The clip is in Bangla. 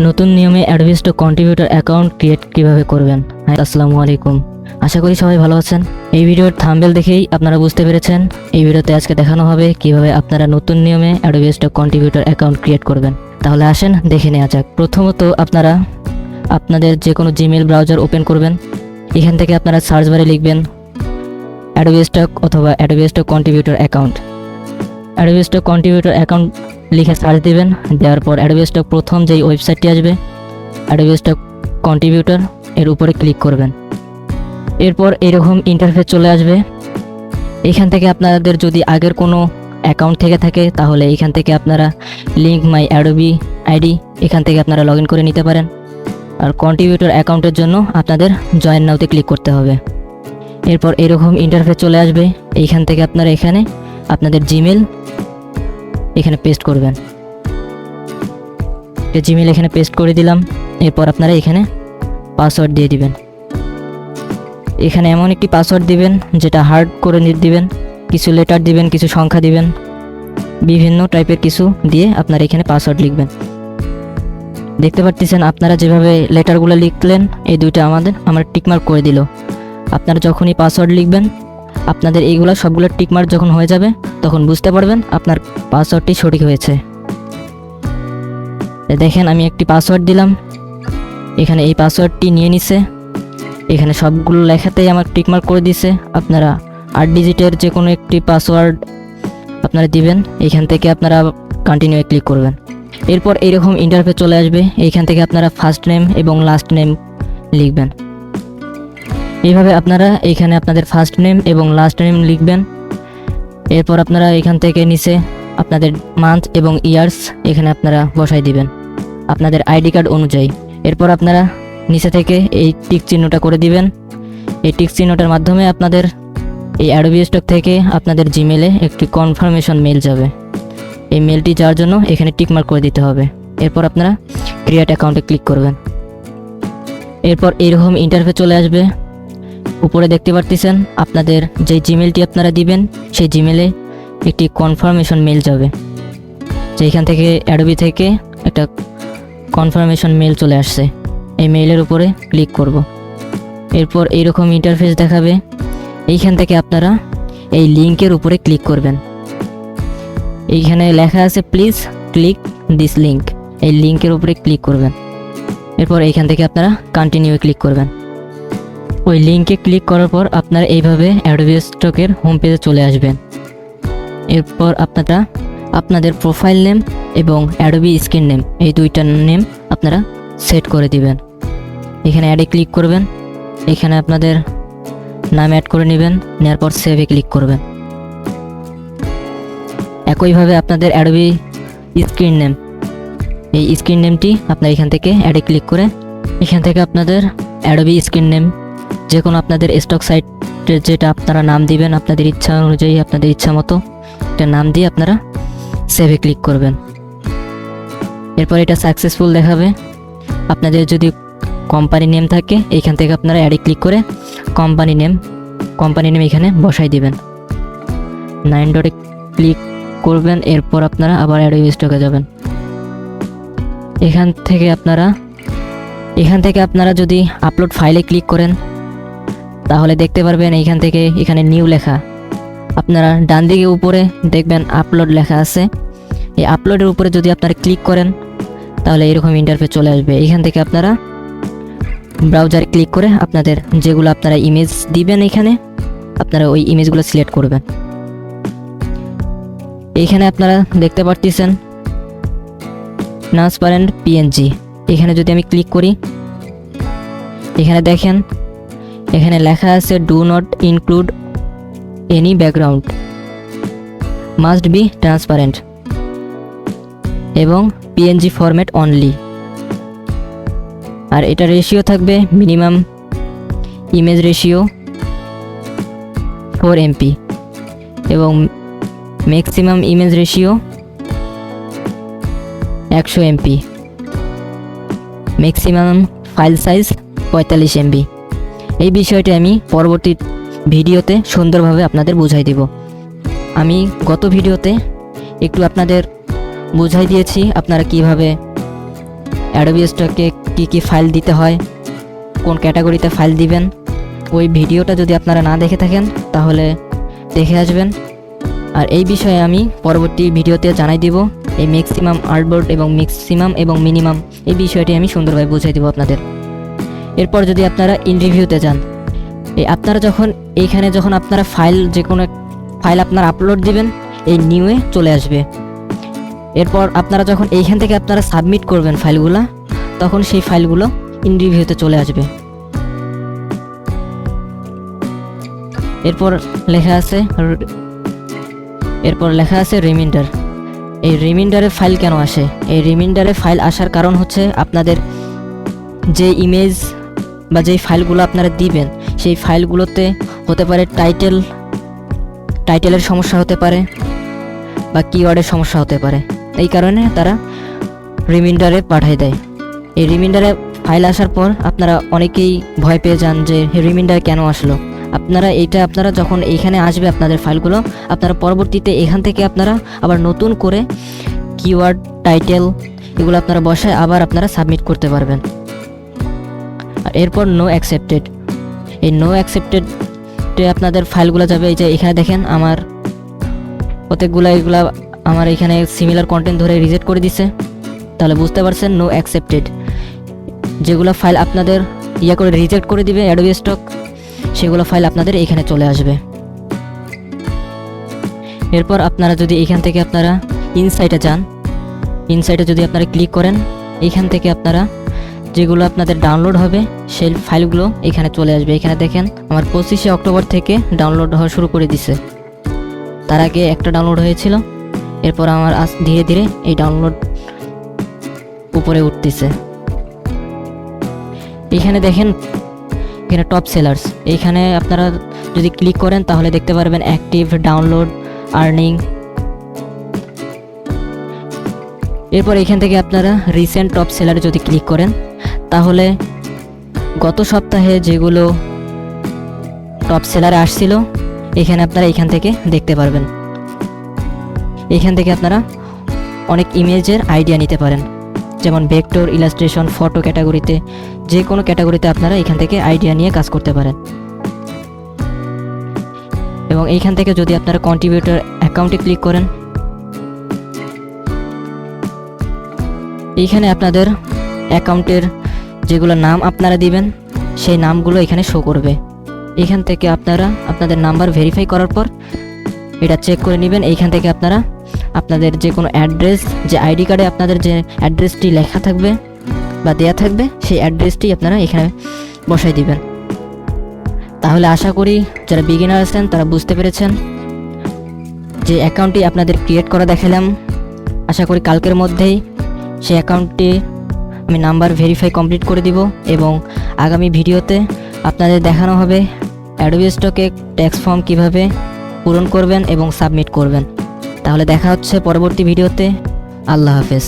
নতুন নিয়মে Adobe stock contributor account create কিভাবে করবেন। হ্যাঁ, আসসালামু আলাইকুম। আশা করি সবাই ভালো আছেন। এই ভিডিওর থাম্বনেল দেখেই আপনারা বুঝতে পেরেছেন এই ভিডিওতে আজকে দেখানো হবে কিভাবে আপনারা নতুন নিয়মে Adobe stock contributor account create করবেন। তাহলে আসেন দেখে নেওয়া যাক। প্রথমত আপনারা আপনাদের যে কোনো জিমেইল ব্রাউজার ওপেন করবেন। এখান থেকে আপনারা সার্চ বারে লিখবেন অ্যাডোবি স্টক অথবা Adobe stock contributor account. Adobe stock contributor account লিখে সার্চ দিবেন। দেওয়ার পর অ্যাডোবি স্টক প্রথম যেই ওয়েবসাইটটি আসবে অ্যাডোবি স্টক কন্ট্রিবিউটর এর উপরে ক্লিক করবেন। এরপর এরকম ইন্টারফেস চলে আসবে। এখান থেকে আপনাদের যদি আগের কোনো অ্যাকাউন্ট থেকে থাকে তাহলে এখান থেকে আপনারা লিঙ্ক মাই অ্যাডোবি আইডি এখান থেকে আপনারা লগ ইন করে নিতে পারেন। আর কন্ট্রিবিউটর অ্যাকাউন্টের জন্য আপনাদের জয়েন নাওতে ক্লিক করতে হবে। এরপর এরকম ইন্টারফেস চলে আসবে। এইখান থেকে আপনারা এখানে আপনাদের জিমেল এখানে পেস্ট করবেন। জিমেল এখানে পেস্ট করে দিলাম। এরপর আপনারা এখানে পাসওয়ার্ড দিয়ে দিবেন। এখানে এমন একটি পাসওয়ার্ড দিবেন যেটা হার্ড করে দিবেন, কিছু লেটার দিবেন, কিছু সংখ্যা দিবেন, বিভিন্ন টাইপের কিছু দিয়ে আপনারা এখানে পাসওয়ার্ড লিখবেন। দেখতে পাচ্ছেন আপনারা যেভাবে লেটারগুলো লিখলেন এই দুইটা আমার টিকমার্ক করে দিল। আপনারা যখনই পাসওয়ার্ড লিখবেন আপনাদের এইগুলো সবগুলো টিকমার্ক যখন হয়ে যাবে তখন বুঝতে পারবেন আপনার পাসওয়ার্ডটি সঠিক হয়েছে। দেখেন আমি একটি পাসওয়ার্ড দিলাম, এখানে এই পাসওয়ার্ডটি নিয়ে নিছে, এখানে সবগুলো লেখাতেই আমার টিকমার্ক করে দিছে। আপনারা 8 ডিজিটের যে কোনো একটি পাসওয়ার্ড আপনারা দিবেন। এইখান থেকে আপনারা কন্টিনিউ ক্লিক করবেন। এরপর এইরকম ইন্টারফেস চলে আসবে। এইখান থেকে আপনারা ফার্স্ট নেম এবং লাস্ট নেম লিখবেন। এইভাবে আপনারা এখানে আপনাদের ফার্স্ট নেম এবং লাস্ট নেম লিখবেন। এরপর আপনারা এখান থেকে নিচে আপনাদের মান্থ এবং ইয়ার্স এখানে আপনারা বসাই দিবেন আপনাদের আইডি কার্ড অনুযায়ী। এরপর আপনারা নিচে থেকে এই টিক চিহ্নটা করে দিবেন। এই টিক চিহ্নটার মাধ্যমে আপনাদের এই অ্যাডোবি স্টক থেকে আপনাদের জিমেলে একটি কনফার্মেশন মেল যাবে। এই মেলটি যাওয়ার জন্য এখানে টিকমার্ক করে দিতে হবে। এরপর আপনারা ক্রিয়েট অ্যাকাউন্টে ক্লিক করবেন। এরপর এইরকম ইন্টারফেস চলে আসবে। উপরে দেখতে পাচ্ছেন আপনাদের যে জিমেলটি আপনারা দিবেন সেই জিমেলে একটি কনফার্মেশন মেল যাবে। যেখান থেকে অ্যাডোবি থেকে একটা কনফার্মেশন মেল চলে আসছে। এই মেইলের উপরে ক্লিক করব। এরপর এইরকম ইন্টারফেস দেখাবে। এইখান থেকে আপনারা এই লিঙ্কের উপরে ক্লিক করবেন। এইখানে লেখা আছে প্লিজ ক্লিক দিস লিঙ্ক। এই লিঙ্কের উপরে ক্লিক করবেন। এরপর এইখান থেকে আপনারা কন্টিনিউ ক্লিক করবেন। ওই লিঙ্কে ক্লিক করার পর আপনারা এইভাবে অ্যাডোবি স্টকের হোম পেজে চলে আসবেন। এরপর আপনারা আপনাদের প্রোফাইল নেম এবং অ্যাডোবি স্ক্রিন নেম এই দুইটা নেম আপনারা সেট করে দিবেন। এখানে অ্যাডে ক্লিক করবেন। এখানে আপনাদের নাম অ্যাড করে নেবেন। নেওয়ার পর সেভে ক্লিক করবেন। একইভাবে আপনাদের অ্যাডোবি স্ক্রিন নেম এই স্ক্রিন নেমটি আপনার এখান থেকে অ্যাডে ক্লিক করে এখান থেকে আপনাদের অ্যাডোবি স্ক্রিন নেম যে কোনো আপনাদের স্টক সাইটের যেটা আপনারা নাম দিবেন আপনাদের ইচ্ছা অনুযায়ী আপনাদের ইচ্ছা মতো একটা নাম দিয়ে আপনারা সেভে ক্লিক করবেন। এরপর এটা সাকসেসফুল দেখাবে। আপনাদের যদি কোম্পানি নেম থাকে এইখান থেকে আপনারা অ্যাডে ক্লিক করে কোম্পানি নেম এখানে বসাই দিবেন। 9 ডটে ক্লিক করবেন। এরপর আপনারা আবার অ্যাডোবি স্টকে যাবেন। এখান থেকে আপনারা যদি আপলোড ফাইলে ক্লিক করেন তাহলে দেখতে পারবেন এইখান থেকে এখানে নিউ লেখা। আপনারা ডান দিকে উপরে দেখবেন আপলোড লেখা আছে। এই আপলোডের উপরে যদি আপনারা ক্লিক করেন তাহলে এরকম ইন্টারফেস চলে আসবে। এখান থেকে আপনারা ব্রাউজারে ক্লিক করে আপনাদের যেগুলো আপনারা ইমেজ দিবেন এখানে আপনারা ওই ইমেজগুলো সিলেক্ট করবেন। এইখানে আপনারা দেখতে পাচ্ছেন ট্রান্সপারেন্ট পিএনজি। এখানে যদি আমি ক্লিক করি এখানে দেখেন এখানে লেখা আছে do not include any background, must be transparent এবং পিএনজি ফরম্যাট অনলি। আর এটা রেশিও থাকবে মিনিমাম ইমেজ রেশিও 4 MP এবং maximum image ratio 100 MP, maximum file size 45 MB। এই বিষয়টি আমি পরবর্তী ভিডিওতে সুন্দরভাবে আপনাদের বুঝাই দেব। আমি গত ভিডিওতে একটু আপনাদের বুঝাই দিয়েছি আপনারা কিভাবে অ্যাডোবি স্টকে কী ফাইল দিতে হয়, কোন ক্যাটাগরিতে ফাইল দিবেন, ওই ভিডিওটা যদি আপনারা না দেখে থাকেন তাহলে দেখে আসবেন। আর এই বিষয়ে আমি পরবর্তী ভিডিওতে জানাই দিব। এই ম্যাক্সিমাম আর্টবোর্ড এবং ম্যাক্সিমাম এবং মিনিমাম এই বিষয়টি আমি সুন্দরভাবে বুঝিয়ে দিব আপনাদের। এরপর যদি আপনারা ইন রিভিউতে যান, আপনারা যখন আপনারা ফাইল যে কোনো ফাইল আপনারা আপলোড দিবেন, এই নিউয়ে চলে আসবে। এরপর আপনারা যখন এইখান থেকে আপনারা সাবমিট করবেন ফাইলগুলো, তখন সেই ফাইলগুলো ইন রিভিউতে চলে আসবে। এরপর লেখা আছে রিমাইন্ডার। এই রিমাইন্ডারে ফাইল কেন আসে? এই রিমাইন্ডারে ফাইল আসার কারণ হচ্ছে আপনাদের যে ইমেজ বা যেই ফাইলগুলো আপনারা দিবেন, সেই ফাইলগুলোতে হতে পারে টাইটেলের সমস্যা হতে পারে বা কিওয়ার্ডের সমস্যা হতে পারে। এই কারণে তারা রিমাইন্ডারে পাঠিয়ে দেয়। এই রিমাইন্ডারে ফাইল আসার পর আপনারা অনেকেই ভয় পেয়ে যান যে রিমাইন্ডার কেন আসলো। আপনারা যখন এইখানে আসবে আপনাদের ফাইলগুলো, আপনারা পরবর্তীতে এখান থেকে আপনারা আবার নতুন করে কিওয়ার্ড, টাইটেল এগুলো আপনারা বসায় আবার আপনারা সাবমিট করতে পারবেন। আর এরপর নো অ্যাকসেপ্টেড। এই নো অ্যাকসেপ্টেডে আপনাদের ফাইলগুলো যাবে। এই যে এখানে দেখেন আমার এগুলা আমার এখানে সিমিলার কন্টেন্ট ধরে রিজেক্ট করে দিছে। তাহলে বুঝতে পারছেন নো অ্যাকসেপ্টেড। যেগুলো ফাইল আপনাদের করে রিজেক্ট করে দিবে অ্যাডোবি স্টক, সেগুলো ফাইল আপনাদের এখানে চলে আসবে। এরপর আপনারা যদি এখান থেকে আপনারা ইনসাইটে যান, ইনসাইটে যদি আপনারা ক্লিক করেন, এইখান থেকে আপনারা যেগুলো আপনাদের ডাউনলোড হবে সেই ফাইলগুলো এখানে চলে আসবে। এখানে দেখেন আমার 25শে অক্টোবর থেকে ডাউনলোড হওয়া শুরু করে দিছে। তার আগে একটা ডাউনলোড হয়েছিল, এরপর আমার ধীরে ধীরে এই ডাউনলোড উপরে উঠতেছে। এখানে দেখেন এখানে টপ সেলার্স, এইখানে আপনারা যদি ক্লিক করেন তাহলে দেখতে পারবেন অ্যাক্টিভ, ডাউনলোড, আর্নিং। এরপর এখান থেকে আপনারা রিসেন্ট টপ সেলারে যদি ক্লিক করেন তাহলে গত সপ্তাহে যেগুলো টপ সেলারে আসছিল এখানে আপনারা এখান থেকে দেখতে পারবেন। এখান থেকে আপনারা অনেক ইমেজের আইডিয়া নিতে পারেন, যেমন ভেক্টর, ইলাস্ট্রেশন, ফটো ক্যাটাগরিতে, যে কোনো ক্যাটাগরিতে আপনারা এখান থেকে আইডিয়া নিয়ে কাজ করতে পারেন। এবং এইখান থেকে যদি আপনারা কন্ট্রিবিউটর অ্যাকাউন্টে ক্লিক করেন, এইখানে আপনাদের অ্যাকাউন্টের যেগুলো নাম আপনারা দিবেন সেই নামগুলো এখানে শো করবে। এখান থেকে আপনারা আপনাদের নাম্বার ভেরিফাই করার পর এটা চেক করে নেবেন। এইখান থেকে আপনারা আপনাদের যে কোনো অ্যাড্রেস, যে আইডি কার্ডে আপনাদের যে অ্যাড্রেসটি লেখা থাকবে বা দেয়া থাকবে, সেই অ্যাড্রেসটি আপনারা এখানে বসাই দিবেন। তাহলে আশা করি যারা বিগিনার আছেন তারা বুঝতে পেরেছেন। যে অ্যাকাউন্টটি আপনাদের ক্রিয়েট করা দেখালাম, আশা করি কালকের মধ্যেই সেই অ্যাকাউন্টটি আমি নাম্বার ভেরিফাই কমপ্লিট করে দিব এবং আগামী ভিডিওতে আপনাদের দেখানো হবে অ্যাডোবি স্টকে ট্যাক্স ফর্ম কীভাবে পূরণ করবেন এবং সাবমিট করবেন। তাহলে দেখা হচ্ছে পরবর্তী ভিডিওতে। আল্লাহ হাফেজ।